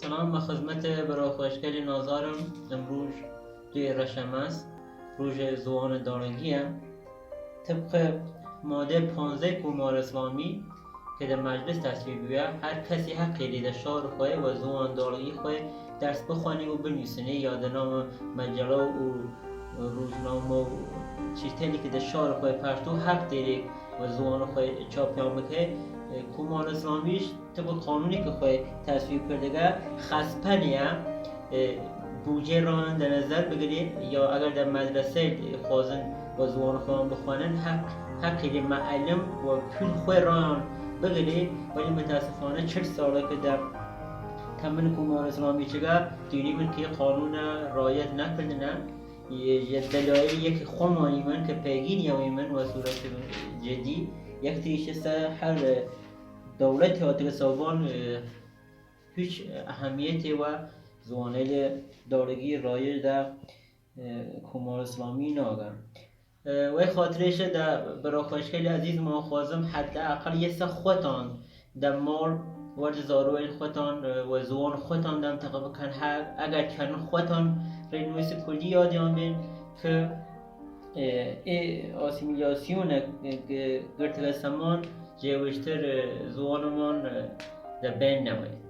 سلام به خدمت برای خوشگلی نازارم. امروز دوی رشم است، روز زوان دانگی هم. طبق ماده 15 کمار اسلامی که در مجلس تصویب بیه، هر کسی حقی در شهر خواه و زوان دانگی خواه درس بخوانی و بنویسنه، یادنامه مجله و روزنامه و چیزی که در شهر خواه پشتو حق داری و زوان خواه چاپیان بکه. کمار اسلامیش طبق قانونی که خواه تصویب کرده خسپنیه بودجه را در نظر بگیرید، یا اگر در مدرسه خوازن و زوان خواه بخوانن حقی معلم و پول خواه را بگیرید. ولی متاسفانه 40 ساله که در تمن کمار اسلامی چگه دیری من که قانون رایت نکردن. یه دلایل یک خمانی من که پیگیری هایی من و صورت جدی یک تیشست هر دولت هاتی صوبان هیچ اهمیتی و زوانه دارگی رایج در کمار اسلامی ناگم. و خاطرش در برای خوشگلی عزیز ما خوازم حداقل یه سه خودتان در مال ورد زاروی خودتان و زوان خودتان دم تقابل کن. اگر کنن خودتان رنویس کلی یادیان بین که آسیمیلاسیون گرتل سمان جوشتر زوانمان در بین نماید.